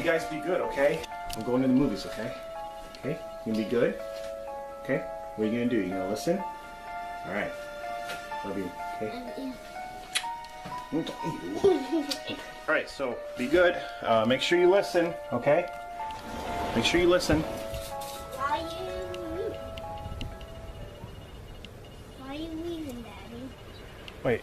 you guys be good, okay? I'm going to the movies, okay? Okay? You gonna be good? Okay? What are you gonna do? You gonna listen? Alright. Love you, okay? Alright, so be good. Make sure you listen, okay? Make sure you listen. Why are you leaving, Daddy? Wait.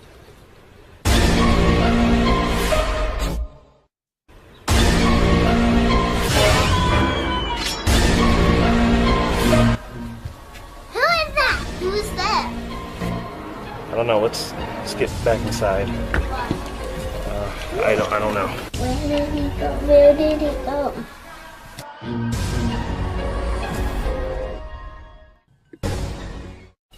I don't know. Let's get back inside. I don't know. Where did he go? Where did he go?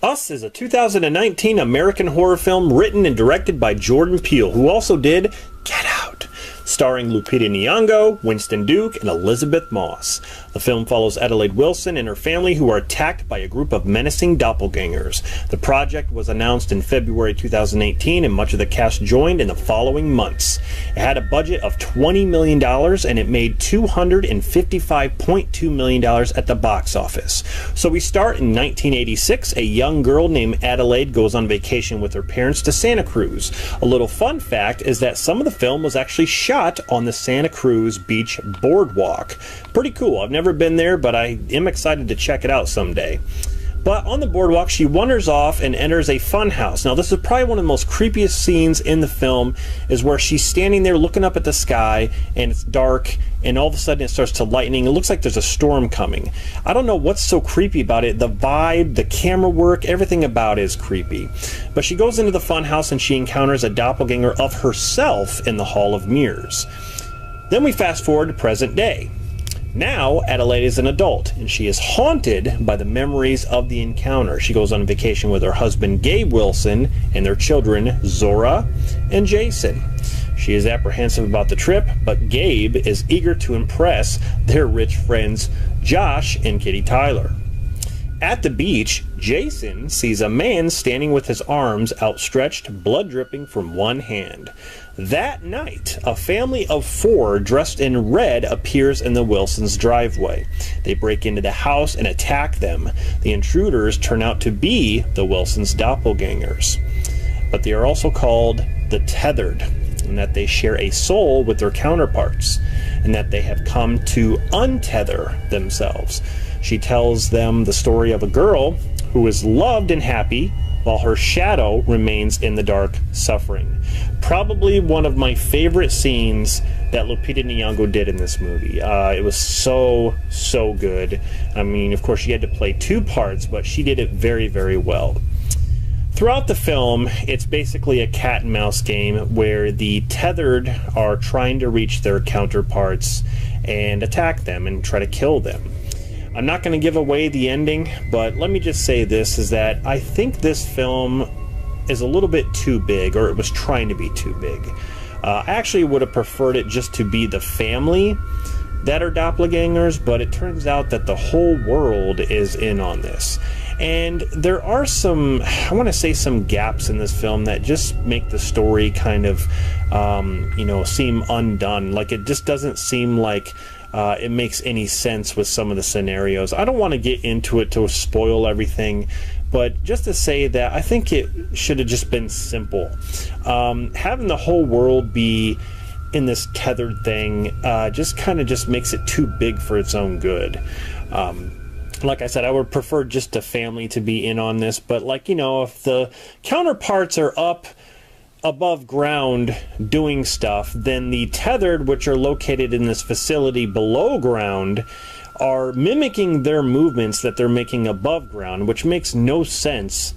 Us is a 2019 American horror film written and directed by Jordan Peele, who also did Get Out, starring Lupita Nyong'o, Winston Duke, and Elizabeth Moss. The film follows Adelaide Wilson and her family, who are attacked by a group of menacing doppelgangers. The project was announced in February 2018, and much of the cast joined in the following months. It had a budget of $20 million, and it made $255.2 million at the box office. So we start in 1986. A young girl named Adelaide goes on vacation with her parents to Santa Cruz. A little fun fact is that some of the film was actually shot on the Santa Cruz Beach boardwalk. Pretty cool. I've never been there, but I am excited to check it out someday. But on the boardwalk, she wanders off and enters a fun house. Now, this is probably one of the most creepiest scenes in the film, is where she's standing there looking up at the sky, and it's dark, and all of a sudden it starts to lightning. It looks like there's a storm coming. I don't know what's so creepy about it. The vibe, the camera work, everything about it is creepy. But she goes into the fun house, and she encounters a doppelganger of herself in the Hall of Mirrors. Then we fast forward to present day. Now, Adelaide is an adult, and she is haunted by the memories of the encounter. She goes on vacation with her husband, Gabe Wilson, and their children, Zora and Jason. She is apprehensive about the trip, but Gabe is eager to impress their rich friends, Josh and Kitty Tyler. At the beach, Jason sees a man standing with his arms outstretched, blood dripping from one hand. That night, a family of 4 dressed in red appears in the Wilsons' driveway. They break into the house and attack them. The intruders turn out to be the Wilsons' doppelgangers. But they are also called the Tethered, and that they share a soul with their counterparts, and that they have come to untether themselves. She tells them the story of a girl who is loved and happy, while her shadow remains in the dark, suffering. Probably one of my favorite scenes that Lupita Nyong'o did in this movie. It was so good. I mean, of course, she had to play 2 parts, but she did it very, very well. Throughout the film, it's basically a cat and mouse game where the Tethered are trying to reach their counterparts and attack them and try to kill them. I'm not going to give away the ending, but let me just say this, is that I think this film is a little bit too big, or it was trying to be too big. I actually would have preferred it just to be the family that are doppelgangers, but it turns out that the whole world is in on this. And there are some, I want to say, some gaps in this film that just make the story kind of, you know, seem undone. Like, it just doesn't seem like it makes any sense with some of the scenarios. I don't want to get into it to spoil everything, but just to say that I think it should have just been simple. Having the whole world be in this tethered thing just kind of just makes it too big for its own good. Like I said, I would prefer just a family to be in on this, but, like, you know, if the counterparts are up above ground doing stuff, then the Tethered, which are located in this facility below ground, are mimicking their movements that they're making above ground, which makes no sense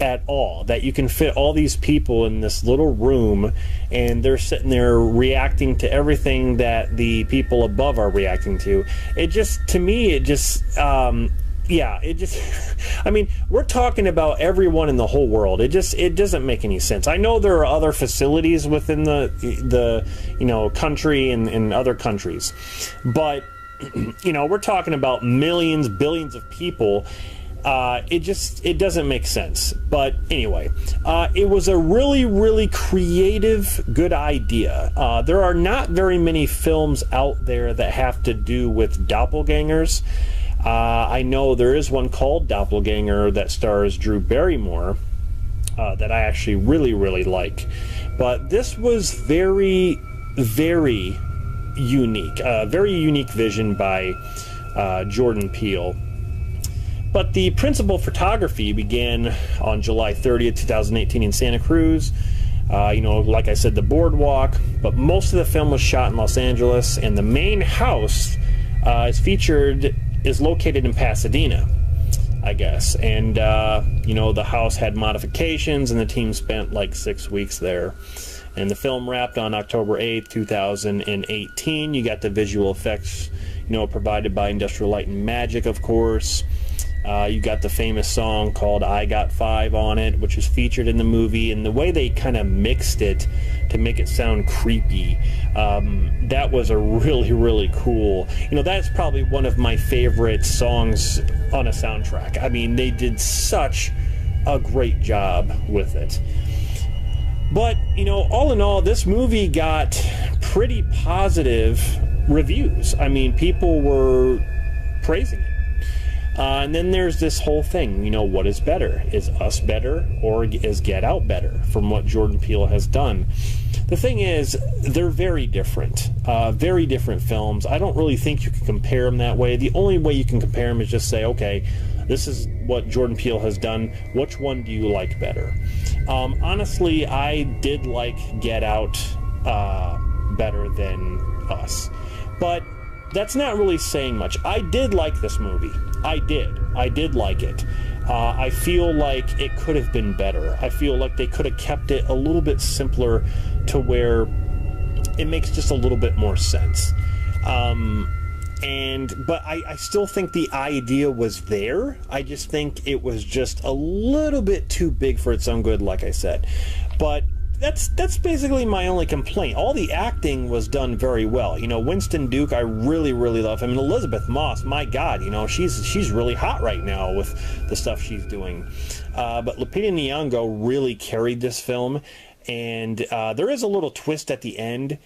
at all. That you can fit all these people in this little room and they're sitting there reacting to everything that the people above are reacting to. It just, to me, it just yeah, it just, I mean, we're talking about everyone in the whole world. It doesn't make any sense. I know there are other facilities within the you know, country and other countries, but you know, we're talking about millions, billions of people. it doesn't make sense. But anyway, it was a really, really creative, good idea. There are not very many films out there that have to do with doppelgangers. I know there is one called Doppelganger that stars Drew Barrymore that I actually really, really like. But this was very, very unique. Very unique vision by Jordan Peele. But the principal photography began on July 30th, 2018 in Santa Cruz. Like I said, the boardwalk, but most of the film was shot in Los Angeles, and the main house is located in Pasadena, I guess. And, the house had modifications, and the team spent like 6 weeks there. And the film wrapped on October 8th, 2018. You got the visual effects, provided by Industrial Light and Magic, of course. You got the famous song called I Got Five on it, which is featured in the movie, and the way they kind of mixed it to make it sound creepy, that was a really, really cool, that's probably one of my favorite songs on a soundtrack. I mean, they did such a great job with it. But, all in all, this movie got pretty positive reviews. I mean, people were praising it. And then there's this whole thing, what is better? Is Us better, or is Get Out better, from what Jordan Peele has done? The thing is, they're very different films. I don't really think you can compare them that way. The only way you can compare them is just say, okay, this is what Jordan Peele has done. Which one do you like better? Honestly, I did like Get Out better than Us. But that's not really saying much. I did like this movie. I did like it. I feel like it could have been better. I feel like they could have kept it a little bit simpler to where it makes just a little bit more sense. But I still think the idea was there. I just think it was just a little bit too big for its own good, like I said. But that's basically my only complaint. All the acting was done very well. Winston Duke, I really, really love him. And Elizabeth Moss, my God, she's really hot right now with the stuff she's doing. But Lupita Nyong'o really carried this film. And there is a little twist at the end,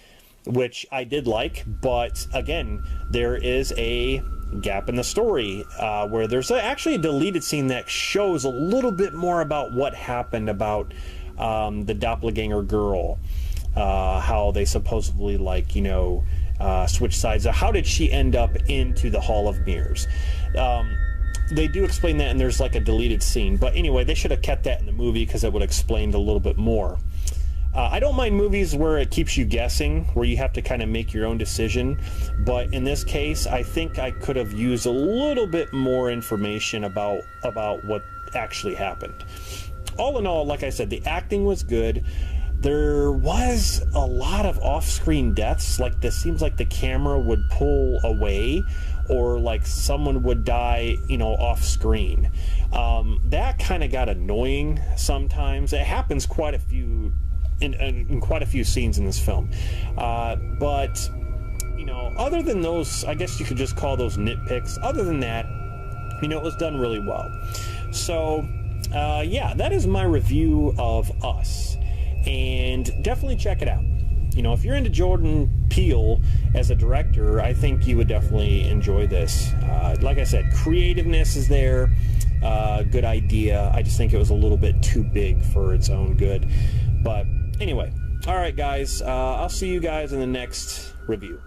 which I did like. But again, there is a gap in the story where there's actually a deleted scene that shows a little bit more about what happened about the doppelganger girl, how they supposedly switch sides. How did she end up into the Hall of Mirrors? They do explain that, and there's like a deleted scene. But anyway, they should have kept that in the movie because it would have explained a little bit more. I don't mind movies where it keeps you guessing, where you have to kind of make your own decision. But in this case, I think I could have used a little bit more information about what actually happened. All in all, like I said, the acting was good. There was a lot of off-screen deaths. Like, this seems like the camera would pull away, or like someone would die, off-screen. That kind of got annoying sometimes. It happens quite a few in quite a few scenes in this film. But other than those, I guess you could just call those nitpicks. Other than that, it was done really well. So. Yeah, that is my review of Us, and definitely check it out. If you're into Jordan Peele as a director, I think you would definitely enjoy this. Like I said, creativeness is there, good idea. I just think it was a little bit too big for its own good. But anyway, all right, guys, I'll see you guys in the next review.